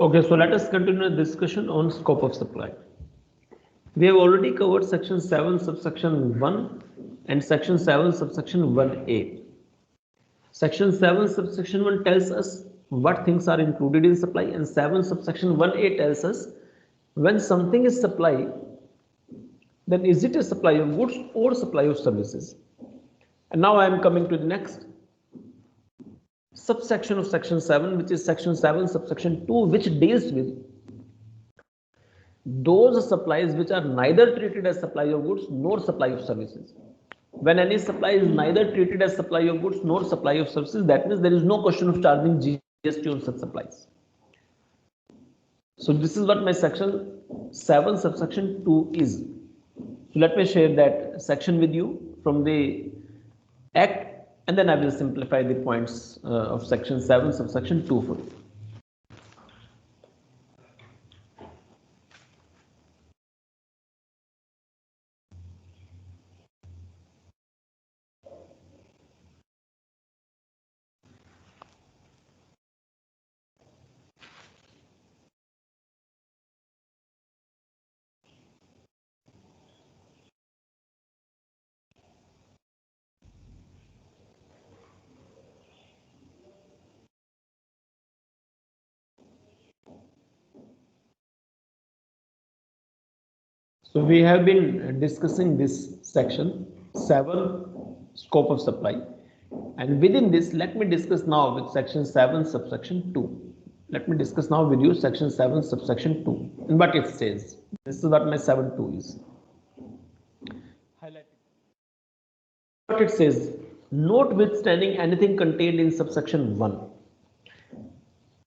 Okay, so let us continue the discussion on scope of supply. We have already covered section 7 subsection 1 and section 7 subsection 1a. Section 7 subsection 1 tells us what things are included in supply, and 7 subsection 1a tells us when something is supply, then is it a supply of goods or supply of services. And now I am coming to the next subsection of section 7, which is section 7 subsection 2, which deals with those supplies which are neither treated as supply of goods nor supply of services. When any supply is neither treated as supply of goods nor supply of services, that means there is no question of charging GST on such supplies. So this is what my section 7 subsection 2 is. So let me share that section with you from the Act, and then I will simplify the points of section 7 subsection 2 for you. So we have been discussing this section 7 scope of supply, and within this let me discuss now with section 7 subsection 2. Let me discuss now with you section 7 subsection 2 and what it says. This is what my 7.2 is. Highlighted. What it says, notwithstanding anything contained in subsection 1.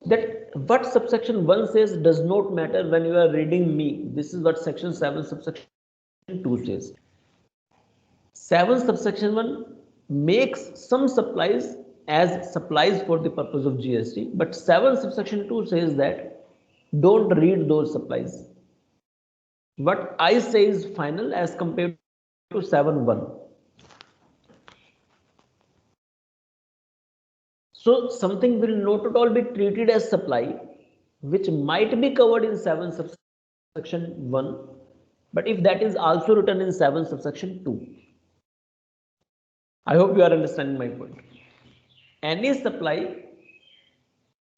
That what subsection 1 says does not matter when you are reading me. This is what section 7 subsection 2 says. 7 subsection 1 makes some supplies as supplies for the purpose of GST, but 7 subsection 2 says that don't read those supplies. What I say is final as compared to 7.1. So something will not at all be treated as supply, which might be covered in 7 subsection 1, but if that is also written in 7 subsection 2. I hope you are understanding my point. Any supply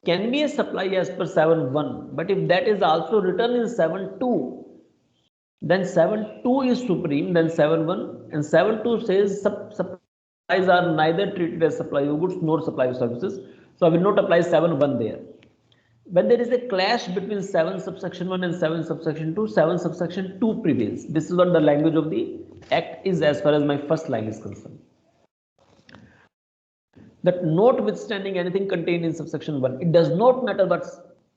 can be a supply as per 7.1, but if that is also written in 7.2, then 7.2 is supreme than 7.1, and 7.2 says supplies are neither treated as supply of goods nor supply of services. So I will not apply 7.1 there. When there is a clash between 7 subsection 1 and 7 subsection 2, 7 subsection 2 prevails. This is what the language of the Act is as far as my first line is concerned. That notwithstanding anything contained in subsection 1, it does not matter what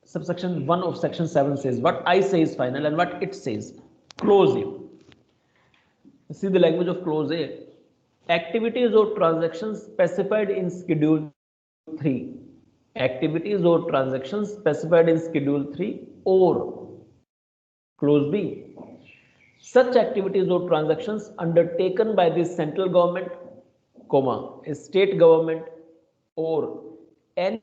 subsection 1 of section 7 says. What I say is final and what it says. Clause A. See the language of clause A. Activities or transactions specified in schedule 3. Activities or transactions specified in schedule 3 or clause B. Such activities or transactions undertaken by the central government, a state government or any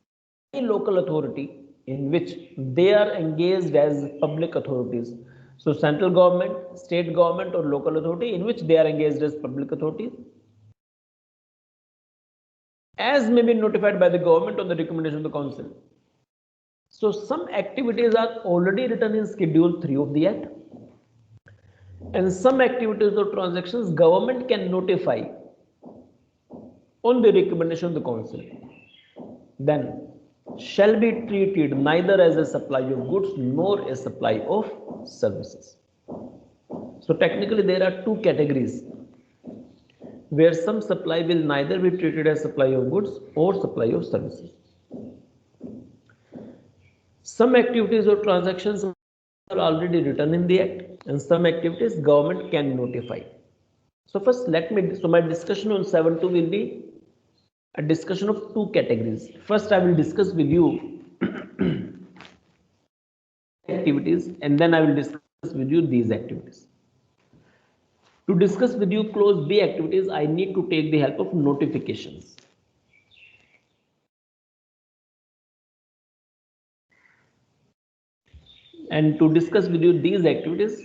local authority in which they are engaged as public authorities. So central government, state government or local authority in which they are engaged as public authorities, as may be notified by the government on the recommendation of the council. So some activities are already written in schedule 3 of the Act, and some activities or transactions government can notify on the recommendation of the council, then shall be treated neither as a supply of goods nor a supply of services. So technically there are two categories where some supply will neither be treated as supply of goods or supply of services. Some activities or transactions are already written in the Act, and some activities government can notify. So first so my discussion on 7.2 will be a discussion of two categories. First I will discuss with you activities, and then I will discuss with you these activities. To discuss with you clause B activities, I need to take the help of notifications. And to discuss with you these activities,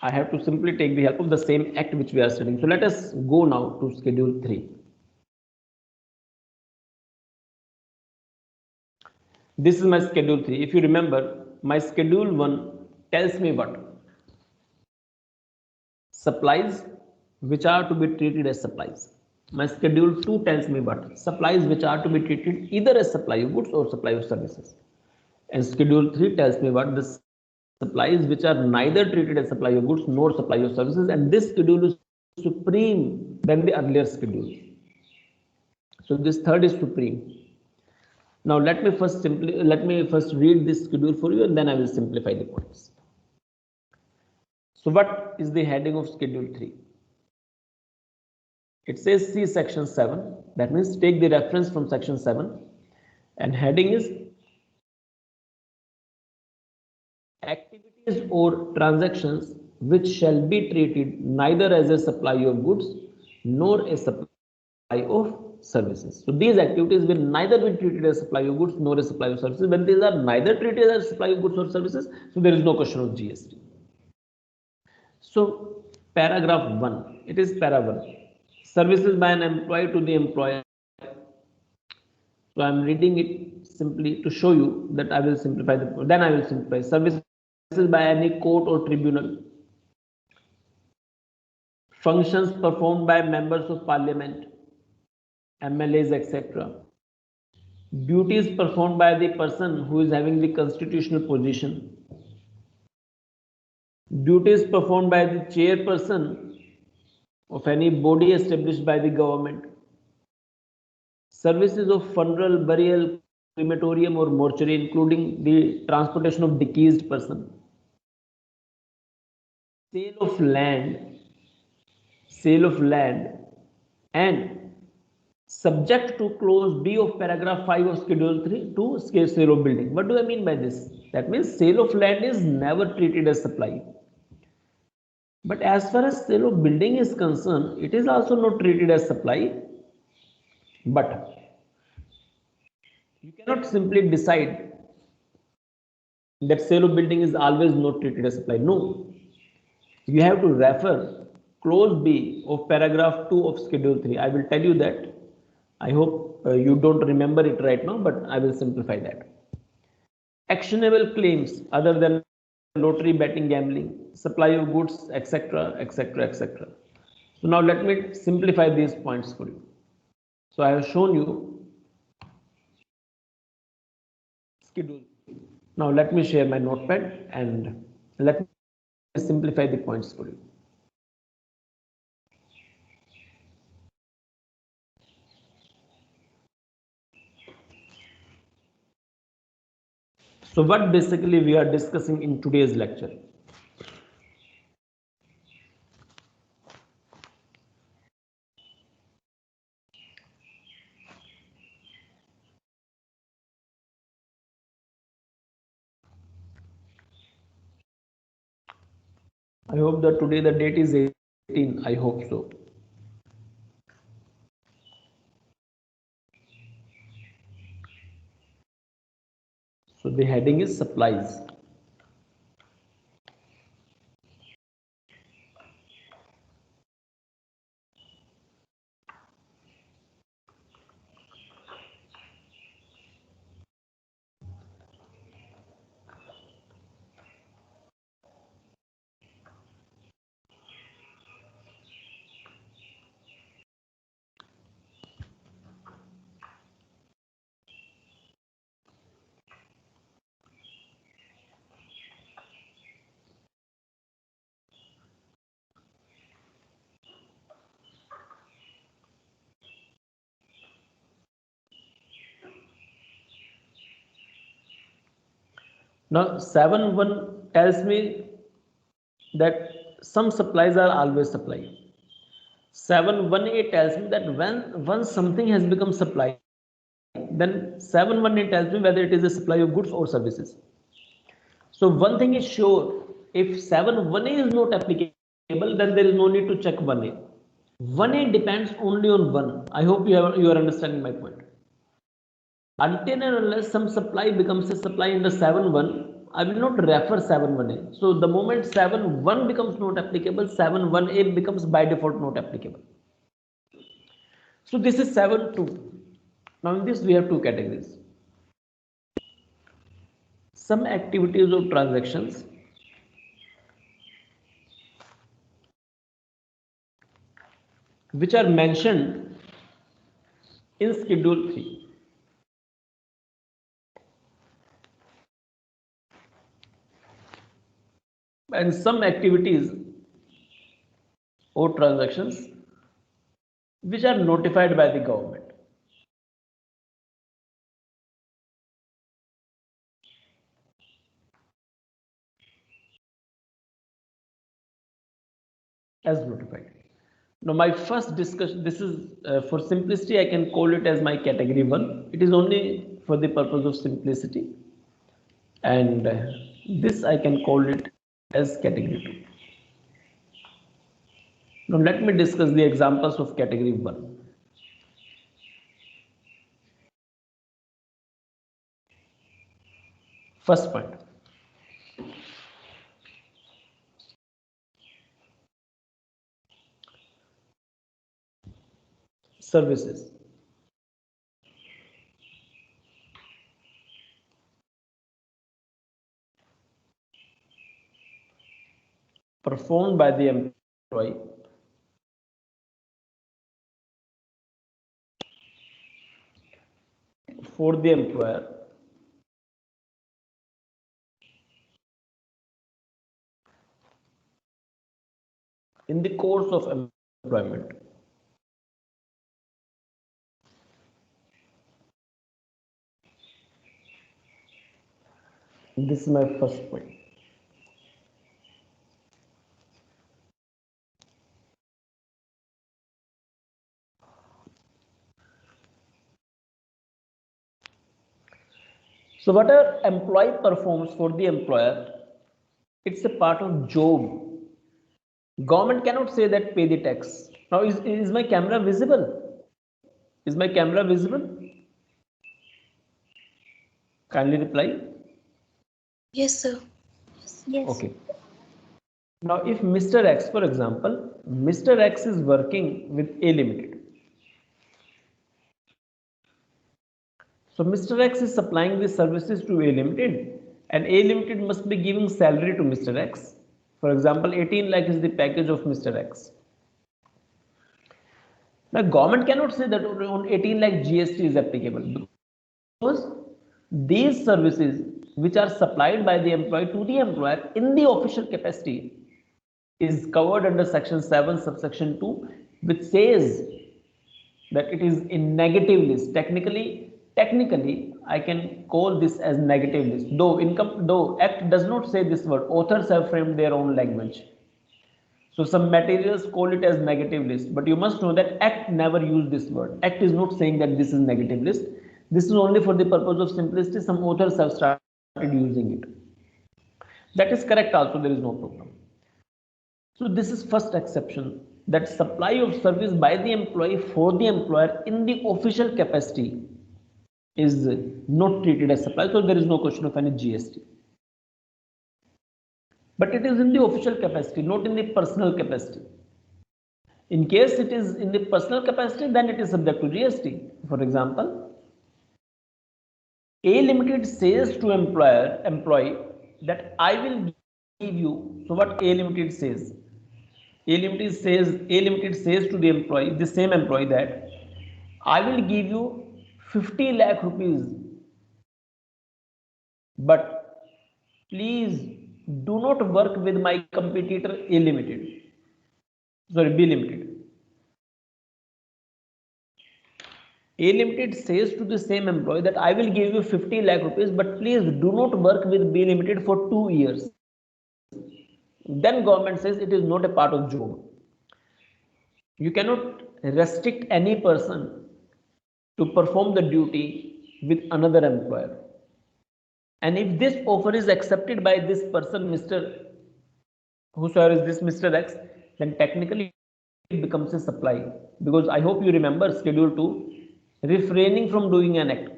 I have to simply take the help of the same act which we are studying. So let us go now to schedule 3. This is my schedule 3. If you remember, my schedule 1 tells me what? Supplies which are to be treated as supplies. My schedule 2 tells me what? Supplies which are to be treated either as supply of goods or supply of services. And schedule 3 tells me what? The supplies which are neither treated as supply of goods nor supply of services, and this schedule is supreme than the earlier schedule. So this third is supreme. Now let me first read this schedule for you, and then I will simplify the points. So what is the heading of schedule 3? It says see section 7. That means take the reference from section 7, and heading is activities or transactions which shall be treated neither as a supply of goods nor a supply of services. So these activities will neither be treated as supply of goods nor a supply of services. When these are neither treated as supply of goods or services, so there is no question of GST. So paragraph 1, it is para 1. Services by an employee to the employer. So I am reading it simply to show you that I will simplify then I will simplify. Services by any court or tribunal. Functions performed by members of parliament, MLAs, etc. Duties performed by the person who is having the constitutional position. Duties performed by the chairperson of any body established by the government. Services of funeral, burial, crematorium or mortuary, including the transportation of deceased person. Sale of land, and subject to clause B of paragraph 5 of schedule 3 to sale of building. What do I mean by this? That means sale of land is never treated as supply. But as far as sale of building is concerned, it is also not treated as supply. But you cannot simply decide that sale of building is always not treated as supply. No. You have to refer clause B of paragraph 2 of schedule 3. I will tell you that. I hope you don't remember it right now, but I will simplify that. Actionable claims other than lottery, betting, gambling, supply of goods, etc., etc., etc. So now let me simplify these points for you. So I have shown you schedule. Now let me share my notepad and let me simplify the points for you. So what basically we are discussing in today's lecture? I hope that today the date is 18. I hope so. So the heading is supplies. Now 7.1 tells me that some supplies are always supply. 7.1a tells me that when once something has become supply, then 7.1a tells me whether it is a supply of goods or services. So one thing is sure, if 7.1a is not applicable, then there is no need to check 1a. 1a depends only on 1. I hope you are understanding my point. Until and unless some supply becomes a supply in the 7.1, I will not refer 7.1a. So the moment 7.1 becomes not applicable, 7.1a becomes by default not applicable. So this is 7.2. Now in this we have two categories. Some activities or transactions which are mentioned in schedule 3. And some activities or transactions which are notified by the government. As notified. Now my first discussion, this is for simplicity, I can call it as my category 1. It is only for the purpose of simplicity. And this I can call it as category 2. Now let me discuss the examples of category 1. First point. Services. Performed by the employee for the employer in the course of employment. This is my first point. So whatever employee performs for the employer, it's a part of job. Government cannot say that pay the tax. Now is my camera visible? Is my camera visible? Kindly reply. Yes, sir. Yes. Okay. Now if Mr. X, for example, Mr. X is working with A Limited. So Mr. X is supplying the services to A Limited and A Limited must be giving salary to Mr. X. For example, 18 lakh is the package of Mr. X. Now government cannot say that on 18 lakh GST is applicable because these services which are supplied by the employee to the employer in the official capacity is covered under section 7 subsection 2, which says that it is in negative list. Technically I can call this as negative list, though act does not say this word, authors have framed their own language. So some materials call it as negative list, but you must know that act never used this word. Act is not saying that this is negative list. This is only for the purpose of simplicity. Some authors have started using it. That is correct also, there is no problem. So this is first exception, that supply of service by the employee for the employer in the official capacity is not treated as supply, so there is no question of any GST. But it is in the official capacity, not in the personal capacity. In case it is in the personal capacity, then it is subject to GST. For example, A Limited says to employee that I will give you. So what A Limited says? A Limited says to the employee, the same employee, that I will give you 50 lakh rupees, but please do not work with my competitor A Limited. Sorry, B Limited. A Limited says to the same employee that I will give you 50 lakh rupees, but please do not work with B Limited for 2 years. Then government says it is not a part of job. You cannot restrict any person to perform the duty with another employer. And if this offer is accepted by this person, whosoever is this Mr. X, then technically it becomes a supply. Because I hope you remember schedule 2, refraining from doing an act.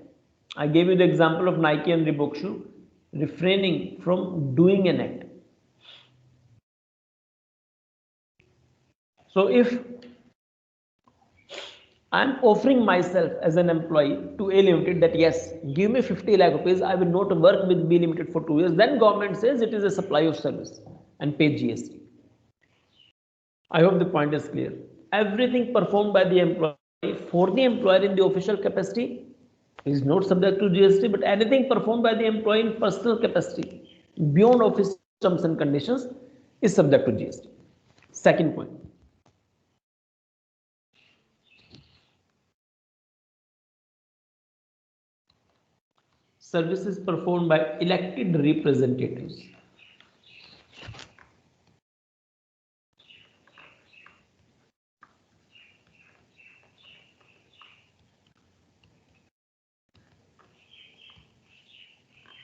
I gave you the example of Nike and Reebok shoe. refraining from doing an act. So if I'm offering myself as an employee to A Limited that yes, give me 50 lakh rupees, I will not work with B Limited for 2 years, then government says it is a supply of service and pay GST. I hope the point is clear. Everything performed by the employee for the employer in the official capacity is not subject to GST, but anything performed by the employee in personal capacity beyond office terms and conditions is subject to GST. Second point. Services performed by elected representatives.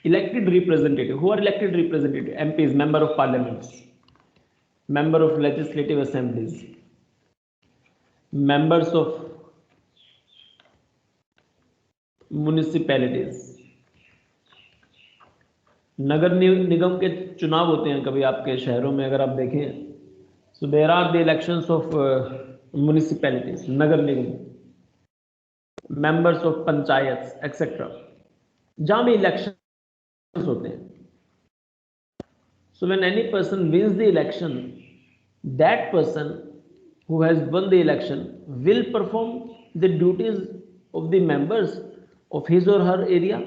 Elected representative. Who are elected representative? MPs, member of parliaments, member of legislative assemblies, members of municipalities. नगर निगम के चुनाव होते हैं कभी आपके शहरों में अगर आप देखें, so there are the elections of municipalities, Nagar Nigam, members of panchayat etc. जहां भी इलेक्शन होते हैं. So when any person wins the election, that person who has won the election will perform the duties of the members of his or her area,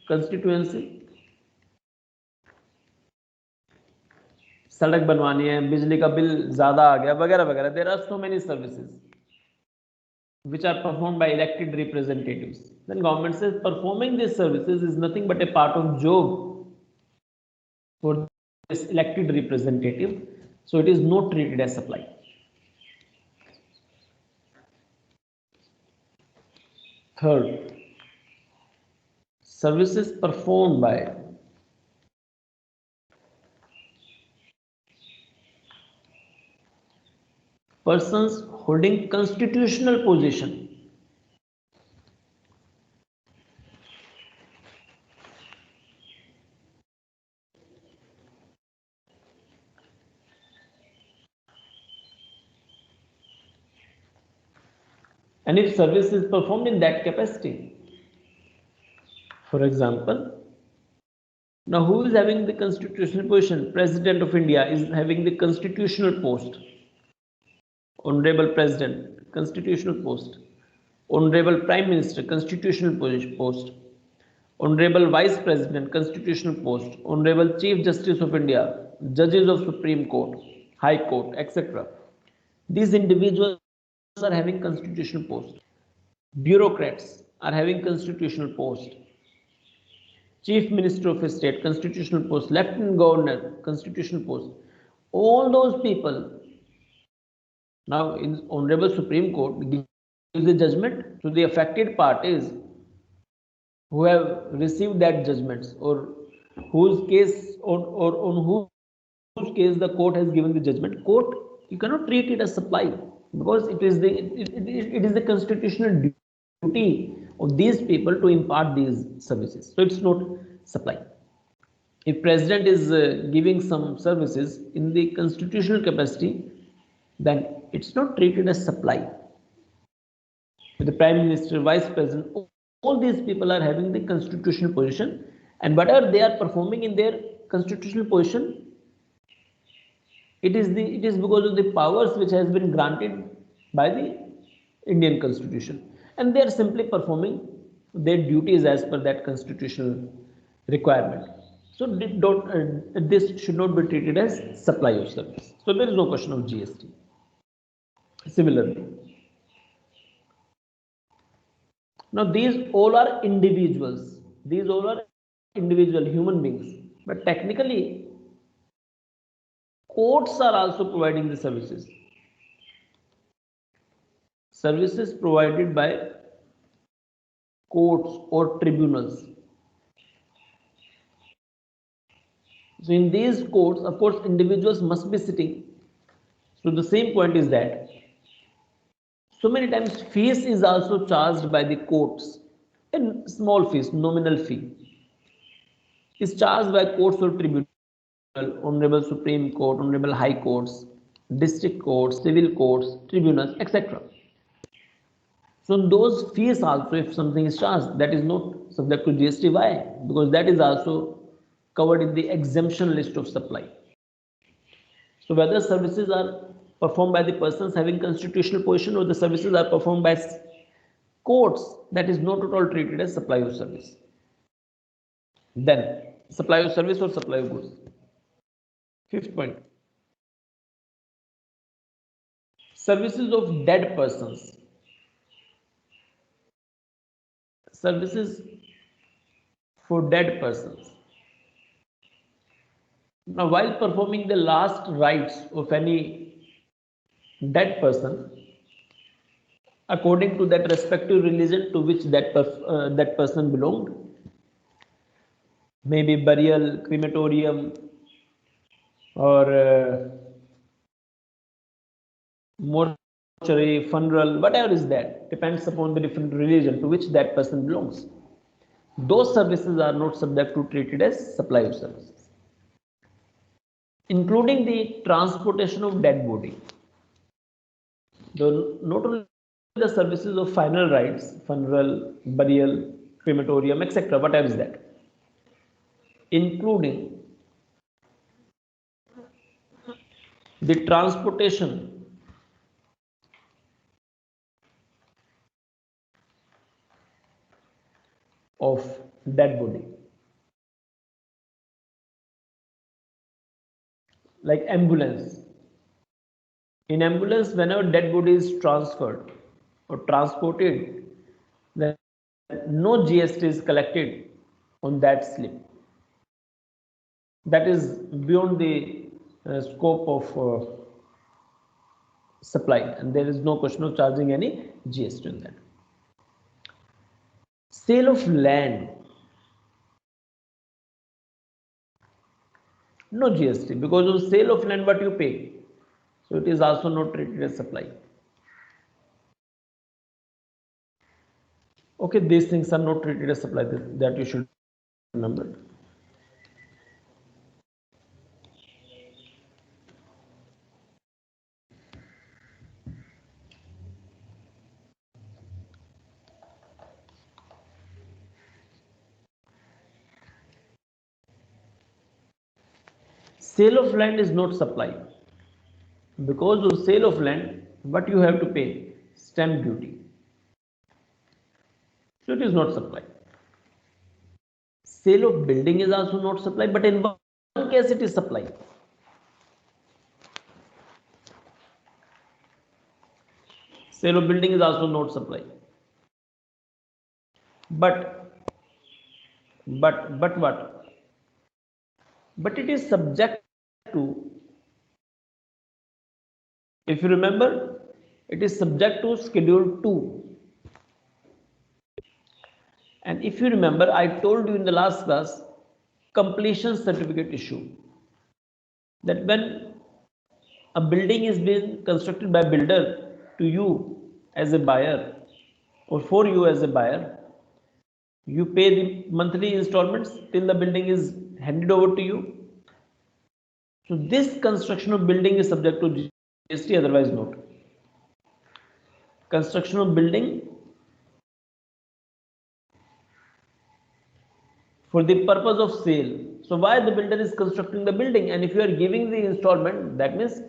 constituency. सड़क बनवानी है, बिजली का bill ज्यादा आ गया वगैरह वगैरह. There are so many services which are performed by elected representatives. Then government says performing these services is nothing but a part of job for this elected representative, so it is not treated as supply. Third, services performed by persons holding constitutional position. And if service is performed in that capacity, for example, now who is having the constitutional position? President of India is having the constitutional post. Honorable President, constitutional post. Honorable Prime Minister, constitutional post. Honorable Vice President, constitutional post. Honorable Chief Justice of India, judges of Supreme Court, High Court, etc. These individuals are having constitutional post. Bureaucrats are having constitutional post. Chief Minister of a state, constitutional post. Lieutenant Governor, constitutional post. All those people now in Honorable Supreme Court gives the judgment to the affected parties who have received that judgments or whose case or on whose case the court has given the judgment. Court, you cannot treat it as supply because it is the constitutional duty of these people to impart these services. So it's not supply. If president is giving some services in the constitutional capacity, then it's not treated as supply. The prime minister, vice president, all these people are having the constitutional position, and whatever they are performing in their constitutional position, it is because of the powers which has been granted by the Indian Constitution, and they are simply performing their duties as per that constitutional requirement. So this should not be treated as supply of service. So there is no question of GST. Similarly, now these all are individuals. These all are individual human beings. But technically, courts are also providing the services. Services provided by courts or tribunals. So in these courts, of course, individuals must be sitting. So the same point is that so many times fees is also charged by the courts, a small fees, nominal fee. is charged by courts or tribunal, Honorable Supreme Court, Honorable High Courts, District Courts, Civil Courts, Tribunals, etc. So in those fees also, if something is charged, that is not subject to GST. Why? Because that is also covered in the exemption list of supply. So whether services are performed by the persons having constitutional position or the services are performed by courts, that is not at all treated as supply of service. Then supply of service or supply of goods. Fifth point, services of dead persons. Services for dead persons. Now, while performing the last rites of any dead person, according to that respective religion to which that person belonged, maybe burial, crematorium, or mortuary, funeral, whatever is that, depends upon the different religion to which that person belongs. Those services are not subject to treated as supply of services, including the transportation of dead body. Not only the services of final rites, funeral, burial, crematorium, etc., whatever is that, including the transportation of dead body, like ambulance. In ambulance, whenever dead body is transferred or transported, then no GST is collected on that slip. That is beyond the scope of supply, and there is no question of charging any GST on that. Sale of land, no GST, because of sale of land what you pay, so it is also not treated as supply. Okay, these things are not treated as supply, that you should remember. Sale of land is not supply, because of sale of land what you have to pay, stamp duty, so it is not supply. Sale of building is also not supply, but in one case it is supply. Sale of building is also not supply, but what, but it is subject to, if you remember, it is subject to schedule 2. And if you remember, I told you in the last class, completion certificate issue, that when a building is being constructed by builder to you as a buyer or for you as a buyer, you pay the monthly installments till the building is handed over to you. So this construction of building is subject to GST, otherwise not. Construction of building for the purpose of sale. So why the builder is constructing the building, and if you are giving the installment, that means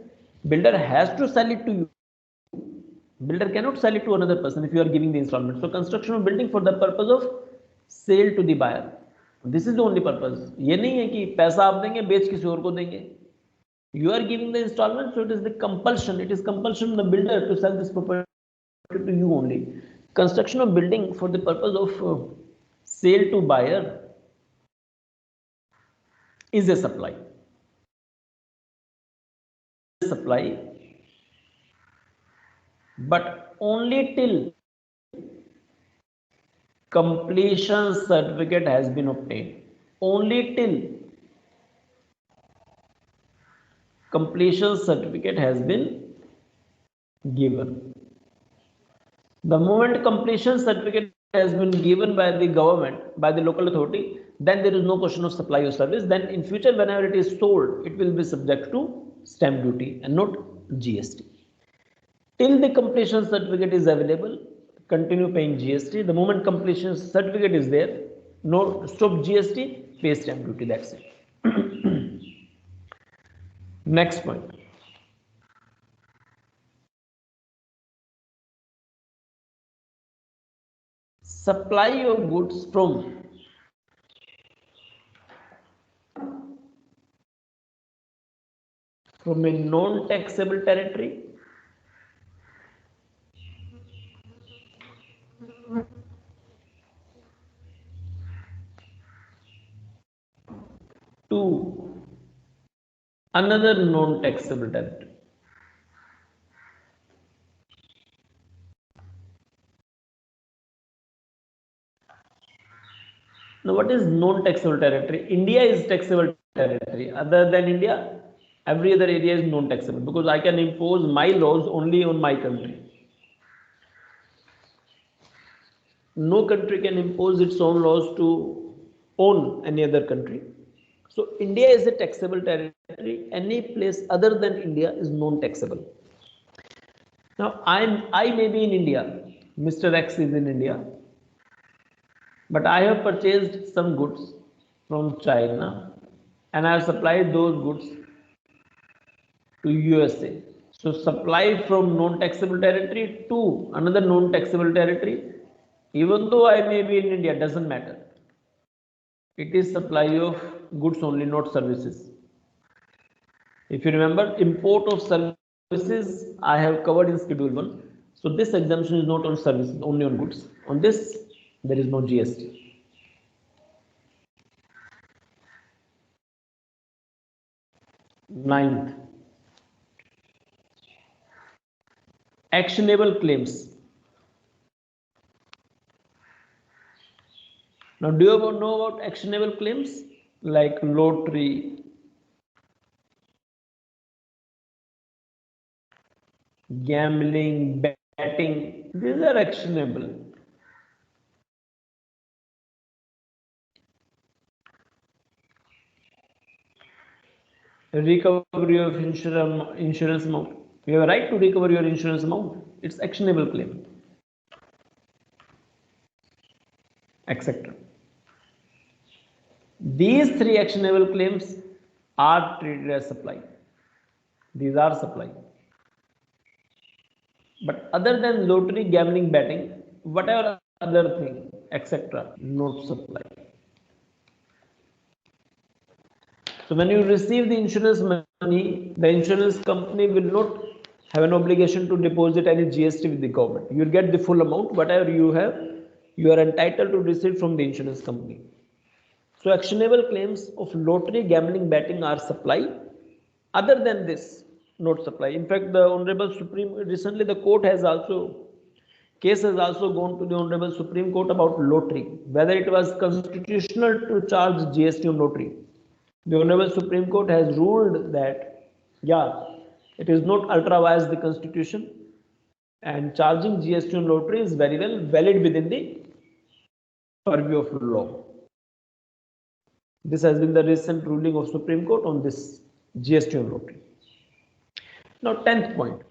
builder has to sell it to you. Builder cannot sell it to another person if you are giving the installment. So construction of building for the purpose of sale to the buyer. This is the only purpose. ये नहीं है कि पैसा आप देंगे बेच किसी और को देंगे. You are giving the installment, so it is the compulsion. It is compulsion on the builder to sell this property to you only. Construction of building for the purpose of sale to buyer is a supply. Supply, but only till completion certificate has been obtained. Only till completion certificate has been given. The moment completion certificate has been given by the government, by the local authority, then there is no question of supply of service. Then in future, whenever it is sold, it will be subject to stamp duty and not GST. Till the completion certificate is available, continue paying GST. The moment completion certificate is there, no stop GST, pay stamp duty. That's it. Next point. Supply of goods from a non-taxable territory to another non-taxable territory. Now, what is non-taxable territory? India is taxable territory. Other than India, every other area is non-taxable because I can impose my laws only on my country. No country can impose its own laws to own any other country. So India is a taxable territory. Any place other than India is non-taxable. Now I may be in India. Mr. X is in India, but I have purchased some goods from China and I have supplied those goods to USA. So supply from non-taxable territory to another non-taxable territory, even though I may be in India, doesn't matter. It is supply of goods only, not services. If you remember, import of services I have covered in schedule 1. So this exemption is not on services, only on goods. On this, there is no GST. Ninth, actionable claims. Now, do you know about actionable claims like lottery, gambling, betting? These are actionable. Recovery of insurance amount. You have a right to recover your insurance amount. It's actionable claim, etc. These three actionable claims are treated as supply. These are supply. But other than lottery, gambling, betting, whatever other thing, etc., not supply. So when you receive the insurance money, the insurance company will not have an obligation to deposit any GST with the government. You will get the full amount, whatever you have, you are entitled to receive from the insurance company. So actionable claims of lottery, gambling, betting are supply. Other than this, not supply. In fact, the Honorable Supreme, recently the court has also, case has also gone to the Honorable Supreme Court about lottery, whether it was constitutional to charge GST on lottery. The Honorable Supreme Court has ruled that, yeah, it is not ultra vires the constitution and charging GST on lottery is very well valid within the purview of law. This has been the recent ruling of Supreme Court on this GST on lottery. Now, 10th point.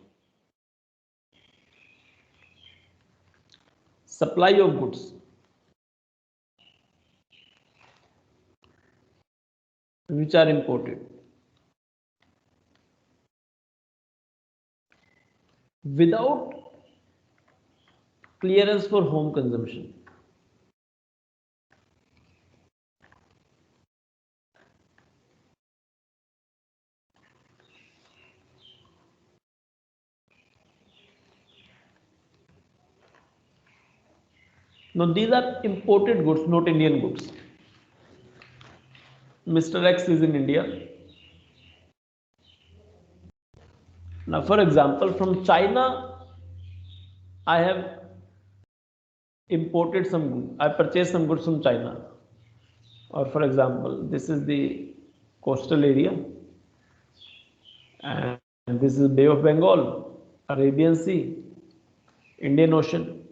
Supply of goods. Which are imported without clearance for home consumption. Now, these are imported goods, not Indian goods. Mr. X is in India. Now, for example, from China, I have imported some goods. I purchased some goods from China. Or, for example, this is the coastal area, and this is Bay of Bengal, Arabian Sea, Indian Ocean.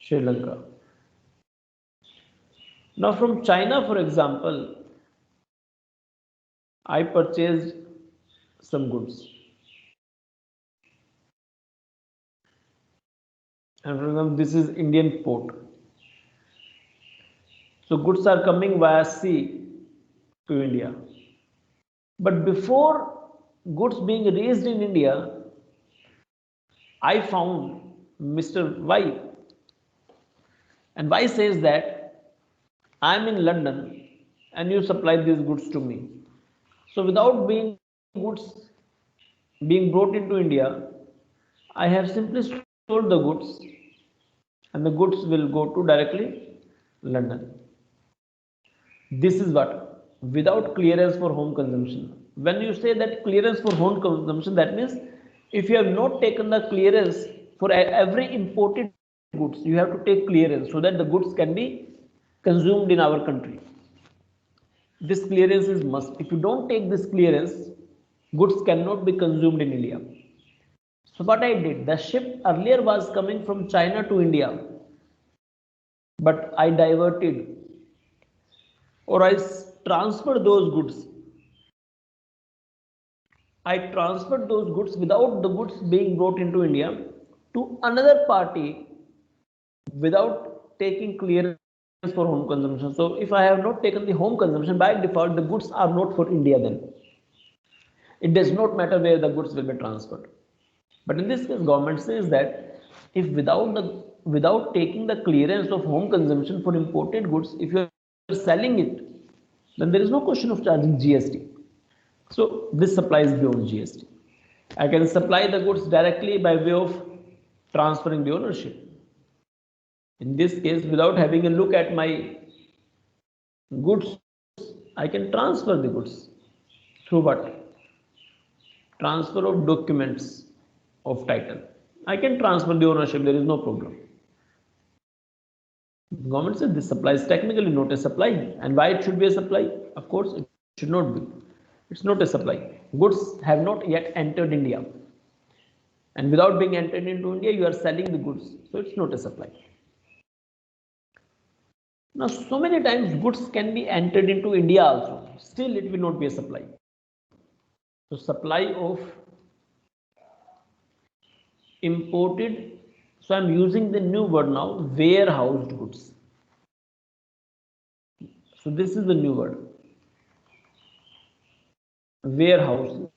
Sri Lanka. Now from China, for example, I purchased some goods, and for example this is Indian port. So goods are coming via sea to India. But before goods being raised in India, I found Mr. Y. And Y says that I am in London and you supply these goods to me. So without being goods being brought into India, I have simply sold the goods and the goods will go to directly London. This is what without clearance for home consumption. When you say that clearance for home consumption, that means if you have not taken the clearance for every imported goods, you have to take clearance so that the goods can be consumed in our country. This clearance is must. If you don't take this clearance, goods cannot be consumed in India. So what I did, the ship earlier was coming from China to India, but I diverted or I transferred those goods. I transferred those goods without the goods being brought into India to another party without taking clearance for home consumption. So if I have not taken the home consumption, by default the goods are not for India then. It does not matter where the goods will be transferred. But in this case, government says that if without taking the clearance of home consumption for imported goods, if you are selling it, then there is no question of charging GST. So this supplies beyond GST. I can supply the goods directly by way of transferring the ownership. In this case, without having a look at my goods, I can transfer the goods through what? Transfer of documents of title. I can transfer the ownership, there is no problem. The government said this supply is technically not a supply. And why it should be a supply? Of course, it should not be. It's not a supply. Goods have not yet entered India. And without being entered into India, you are selling the goods. So it's not a supply. Now, so many times goods can be entered into India also. Still, it will not be a supply. So supply of imported, so I'm using the new word now, warehoused goods. So this is the new word, warehouse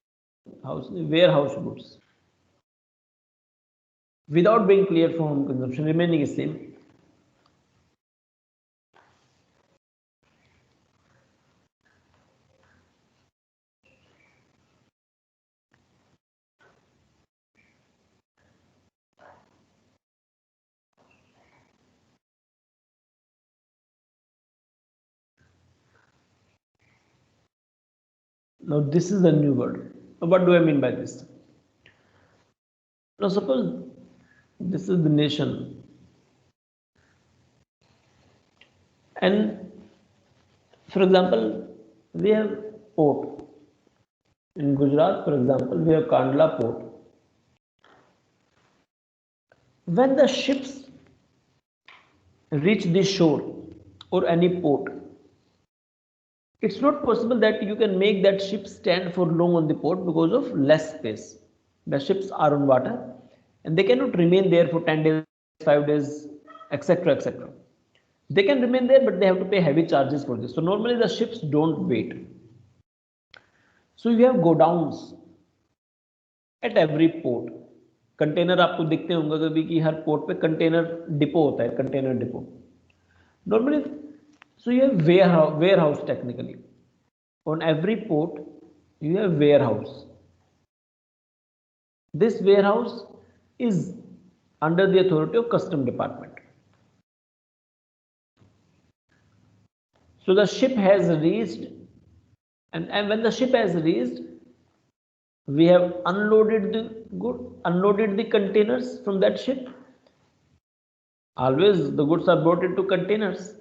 goods. Without being clear for home consumption, remaining the same. Now this is the new word. Now, what do I mean by this? Now suppose this is the nation and for example we have port in Gujarat, for example we have Kandla port. When the ships reach the shore or any port, it's not possible that you can make that ship stand for long on the port because of less space. The ships are on water and they cannot remain there for 10 days, 5 days, etc. etc. They can remain there, but they have to pay heavy charges for this. So normally the ships don't wait. So you have godowns at every port. Container आपको दिखते होंगे कभी कि हर port पे container depot होता है, container depot normally. So you have warehouse technically. On every port, you have warehouse. This warehouse is under the authority of custom department. So the ship has reached, and when the ship has reached, we have unloaded the containers from that ship. Always the goods are brought into containers.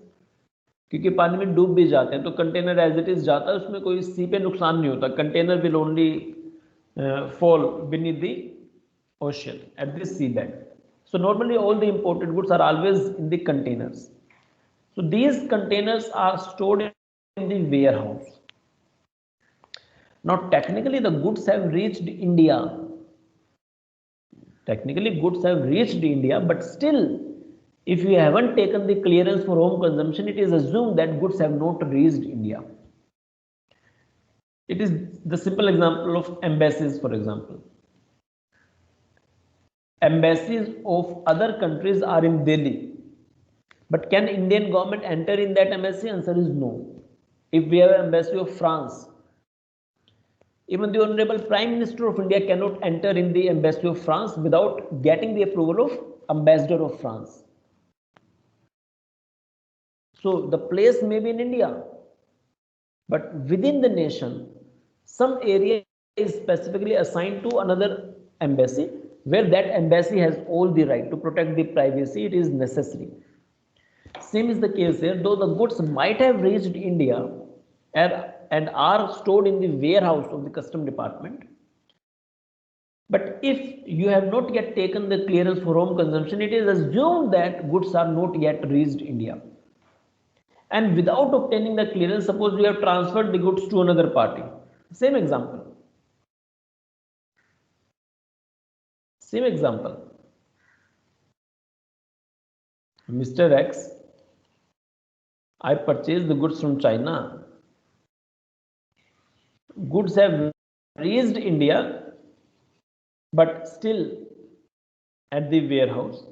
क्योंकि पानी में डूब भी जाते हैं तो container as it is जाता है, उसमें कोई सी पे नुकसान नहीं होता. Container will only fall beneath the ocean at the sea bed. So normally all the imported goods are always in the containers. So these containers are stored in the warehouse. Now technically the goods have reached India. Technically goods have reached India, but still if you haven't taken the clearance for home consumption, it is assumed that goods have not reached India. It is the simple example of embassies, for example. Embassies of other countries are in Delhi. But can Indian government enter in that embassy? Answer is no. If we have an embassy of France, even the Honorable Prime Minister of India cannot enter in the embassy of France without getting the approval of Ambassador of France. So the place may be in India, but within the nation, some area is specifically assigned to another embassy where that embassy has all the right to protect the privacy. It is necessary. Same is the case here, though the goods might have reached India and are stored in the warehouse of the custom department. But if you have not yet taken the clearance for home consumption, it is assumed that goods are not yet reached India. And without obtaining the clearance, suppose we have transferred the goods to another party. Same example. Same example. Mr. X, I purchased the goods from China. Goods have reached India, but still at the warehouse.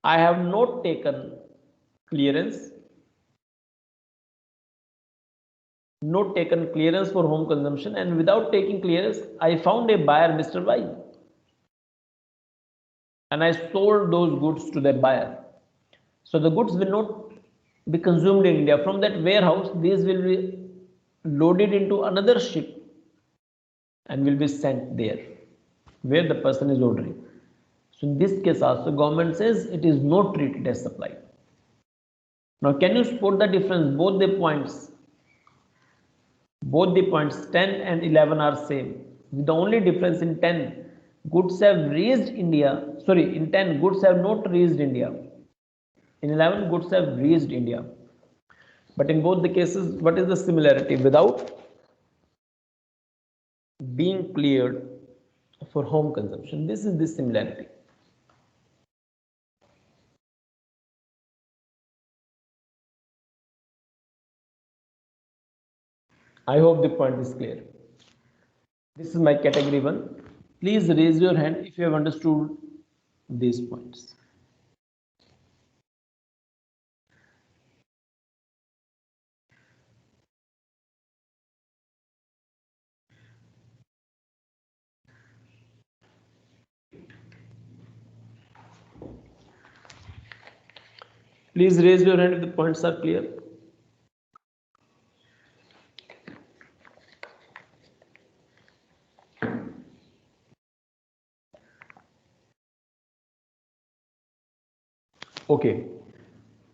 I have not taken clearance, for home consumption, and without taking clearance, I found a buyer, Mr. Y, and I sold those goods to that buyer. So the goods will not be consumed in India. From that warehouse, these will be loaded into another ship and will be sent there where the person is ordering. So in this case also government says it is not treated as supply. Now can you spot the difference? Both the points 10 and 11 are same. The only difference in 10 goods have reached India. Sorry, in 10 goods have not reached India. In 11 goods have reached India. But in both the cases, what is the similarity? Without being cleared for home consumption. This is the similarity. I hope the point is clear. This is my category 1. Please raise your hand if you have understood these points. Please raise your hand if the points are clear. Okay.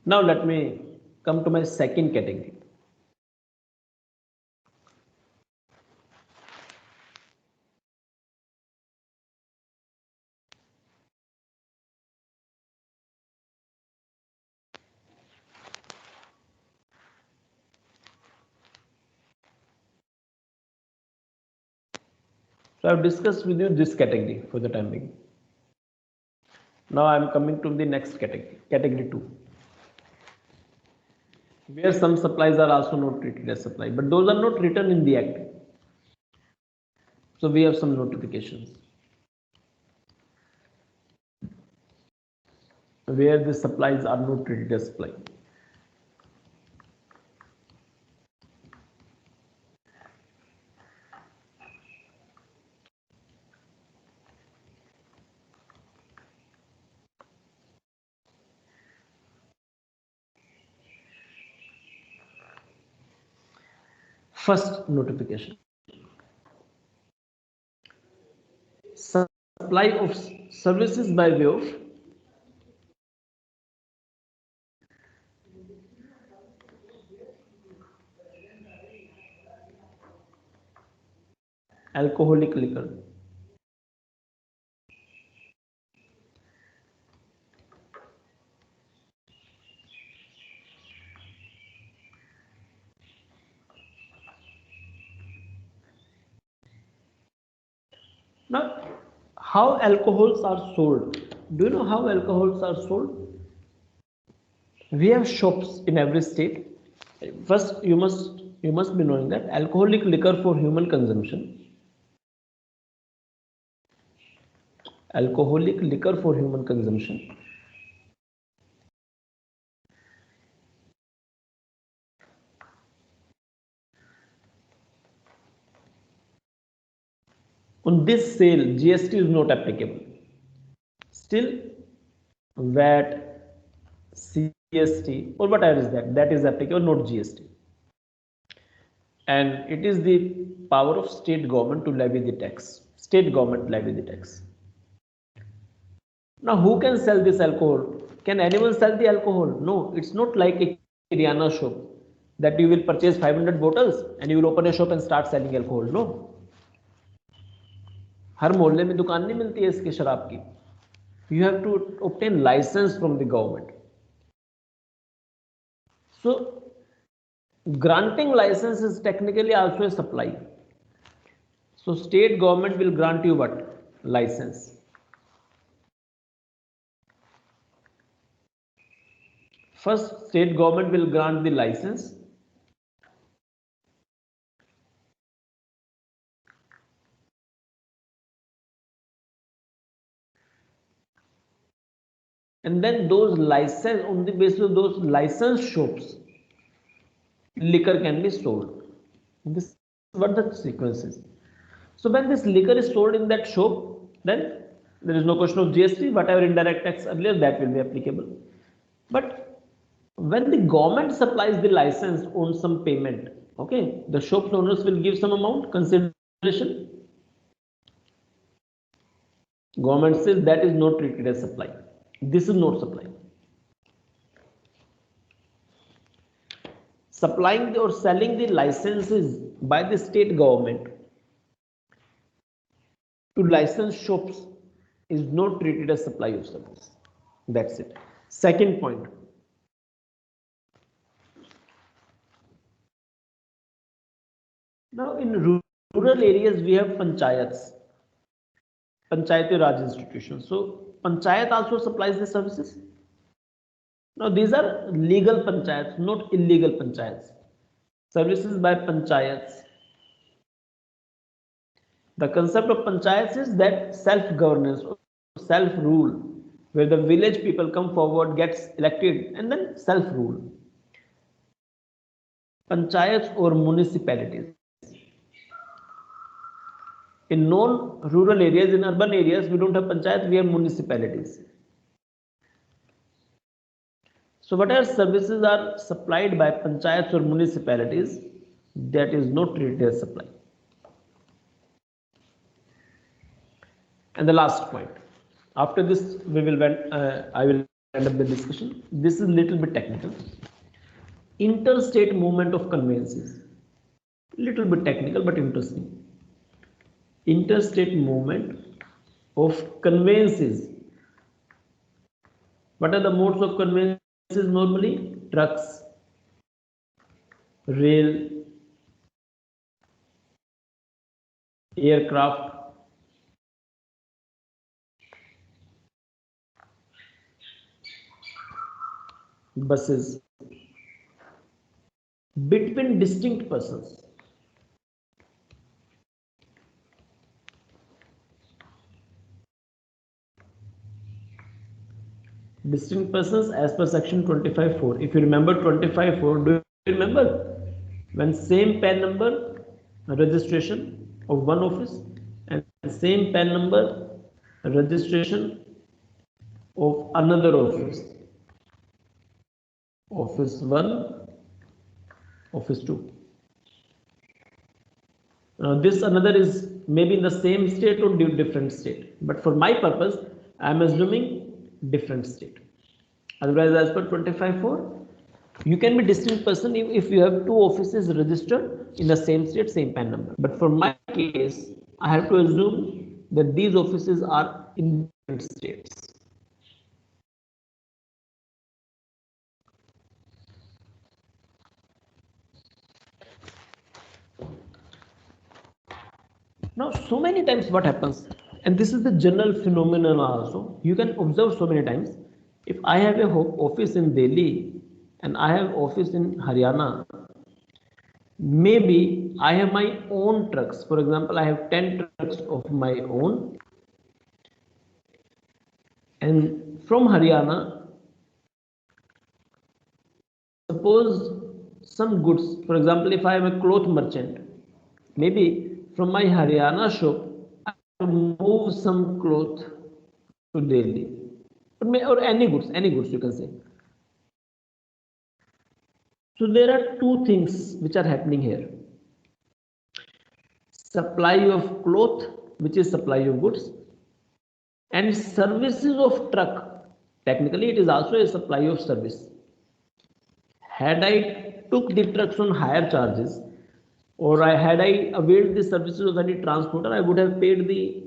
Now let me come to my second category. So I have discussed with you this category for the time being. Now I am coming to the next category, category 2, where some supplies are also not treated as supply, but those are not written in the act. So we have some notifications where the supplies are not treated as supply. First notification. Supply of services by way of alcoholic liquor. Now, how alcohols are sold? Do you know how alcohols are sold? We have shops in every state. First, you must be knowing that alcoholic liquor for human consumption, alcoholic liquor for human consumption. On this sale, GST is not applicable. Still, VAT, CST, or whatever is that is applicable, not GST. And it is the power of state government to levy the tax. State government levy the tax. Now, who can sell this alcohol? Can anyone sell the alcohol? No, it's not like a Kirana shop that you will purchase 500 bottles and you will open a shop and start selling alcohol. No, हर मोहल्ले में दुकान नहीं मिलती है इसके शराब की. You have to obtain license from the government. So, granting license is technically also a supply. So, state government will grant you what? License. First, state government will grant the license. And then those license, on the basis of those license shops, liquor can be sold. This is what the sequence is. So when this liquor is sold in that shop, then there is no question of GST, whatever indirect tax earlier, that will be applicable. But when the government supplies the license on some payment, okay, the shop owners will give some amount consideration. Government says that is not treated as supply. This is not supply. Supplying or selling the licenses by the state government to licensed shops is not treated as supply of service. That's it. Second point. Now, in rural areas, we have panchayats, panchayati raj institutions. So, panchayat also supplies the services. Now, these are legal panchayats, not illegal panchayats. Services by panchayats. The concept of panchayats is that self-governance, self-rule, where the village people come forward, gets elected, and then self-rule. Panchayats or municipalities. In non-rural areas, in urban areas, we don't have panchayats, we have municipalities. So whatever services are supplied by panchayats or municipalities, that is not treated as supply. And the last point. After this, I will end up the discussion. This is a little bit technical. Interstate movement of conveyances. Little bit technical but interesting. Interstate movement of conveyances. What are the modes of conveyances normally? Trucks, rail, aircraft, buses, between distinct persons. Distinct persons as per section 25(4). If you remember 25(4), do you remember when same PAN number registration of one office and same PAN number registration of another office, office 1, office 2. This another is maybe in the same state or different state, but for my purpose I am assuming different state. Otherwise, as per 25(4), you can be distinct person if you have two offices registered in the same state, same PAN number. But for my case, I have to assume that these offices are in different states. Now, so many times what happens, and this is the general phenomenon also, you can observe so many times. If I have a office in Delhi and I have office in Haryana, maybe I have my own trucks. For example, I have 10 trucks of my own, and from Haryana, suppose some goods, for example, if I am a cloth merchant, maybe from my Haryana shop, I move some cloth to Delhi, or any goods you can say. So there are two things which are happening here. Supply of cloth, which is supply of goods, and services of truck. Technically, it is also a supply of service. Had I took the trucks on higher charges, or had I availed the services of any transporter, I would have paid the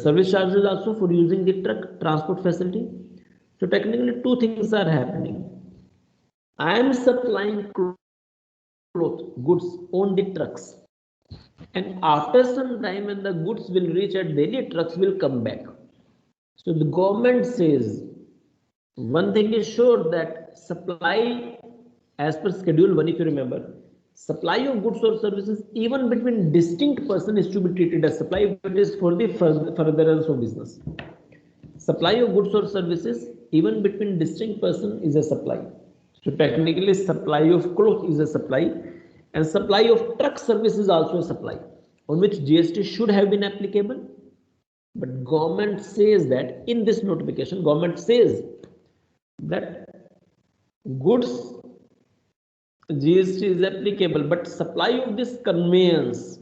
service charges also for using the truck transport facility. So technically, two things are happening. I am supplying cloth goods on the trucks, and after some time when the goods will reach at Delhi, trucks will come back. So the government says one thing is sure, that supply as per schedule 1, if you remember, supply of goods or services even between distinct person is to be treated as supply if it is for the furtherance of business. Supply of goods or services even between distinct person is a supply. So technically supply of cloth is a supply, and supply of truck service is also a supply on which GST should have been applicable. But government says that in this notification, government says that goods GST is applicable, but supply of this conveyance,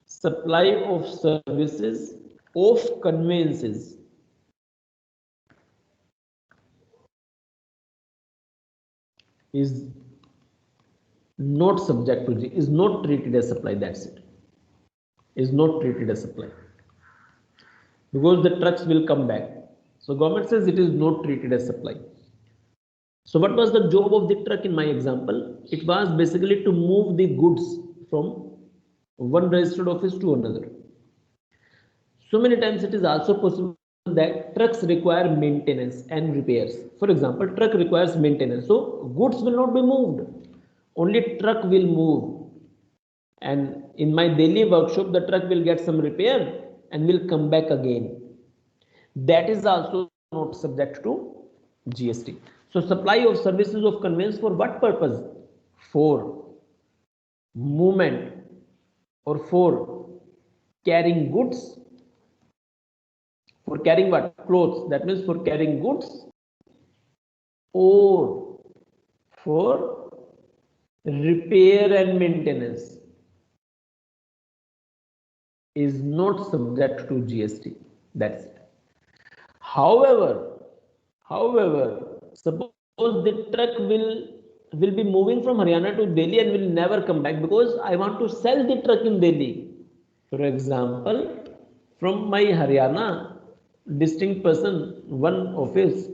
supply of services of conveyances is not subject to is not treated as supply. That's it. Is not treated as supply because the trucks will come back. So government says it is not treated as supply. So what was the job of the truck in my example? It was basically to move the goods from one registered office to another. So many times it is also possible that trucks require maintenance and repairs. For example, truck requires maintenance, so goods will not be moved. Only truck will move, and in my daily workshop, the truck will get some repair and will come back again. That is also not subject to GST. So supply of services of conveyance for what purpose? For movement or for carrying goods. For carrying what? Clothes. That means for carrying goods or for repair and maintenance is not subject to GST. That's it. However, suppose the truck will be moving from Haryana to Delhi and will never come back because I want to sell the truck in Delhi. For example, from my Haryana distinct person, one office,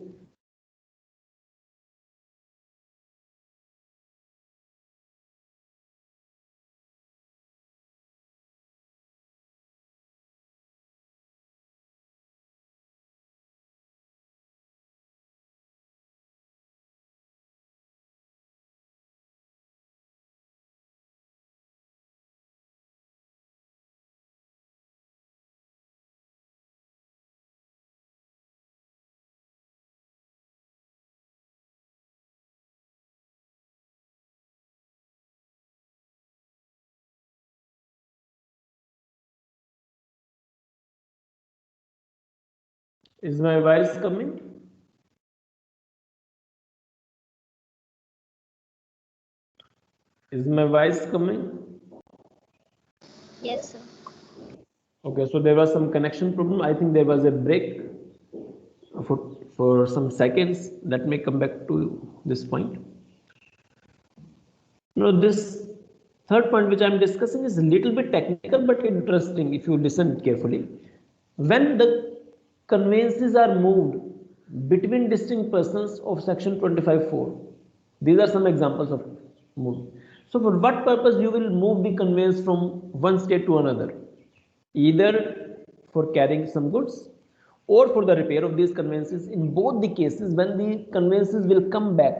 is my voice coming? Is my voice coming? Yes, sir. Okay, so there was some connection problem. I think there was a break for some seconds. Let me come back to this point. Now, this third point which I am discussing is a little bit technical but interesting if you listen carefully. When the conveyances are moved between distinct persons of section 25(4), these are some examples of move. So for what purpose you will move the conveyance from one state to another? Either for carrying some goods or for the repair of these conveyances. In both the cases, when the conveyances will come back,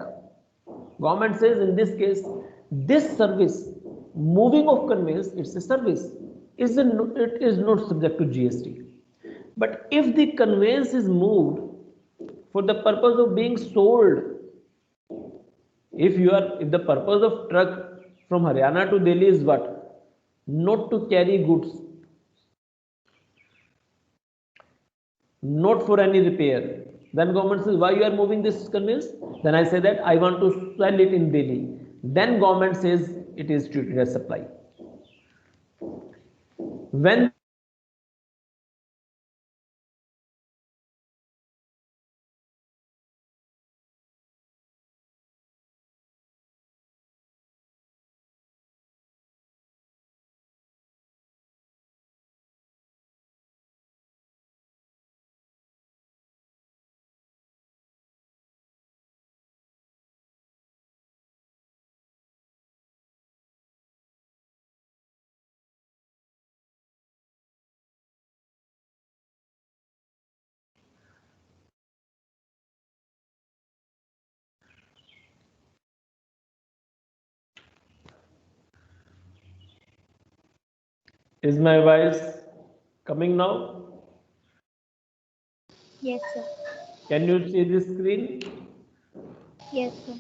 government says in this case, this service, moving of conveyance, it's a service. It is not subject to GST. But if the conveyance is moved for the purpose of being sold, if the purpose of truck from Haryana to Delhi is what? Not to carry goods, not for any repair. Then government says, why you are moving this conveyance? Then I say that I want to sell it in Delhi. Then government says it is treated as supply. When is my voice coming now? Yes, sir. Can you see the screen? Yes, sir.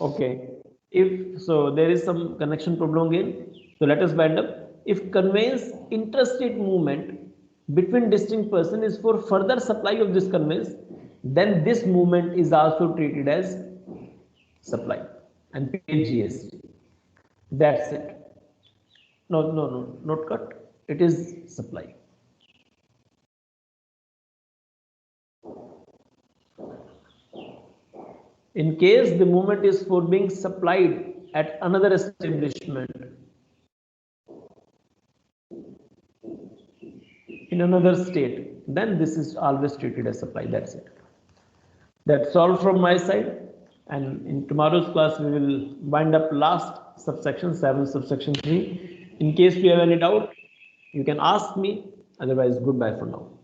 Okay. If so, there is some connection problem again. So let us wind up. If conveyance interstate movement between distinct person is for further supply of this conveyance, then this movement is also treated as supply and pay GST. That's it. No, no, no, not cut. It is supply. In case the movement is for being supplied at another establishment in another state, then this is always treated as supply. That's it. That's all from my side. And in tomorrow's class, we will wind up last subsection 7, subsection 3. In case you have any doubt, you can ask me. Otherwise, goodbye for now.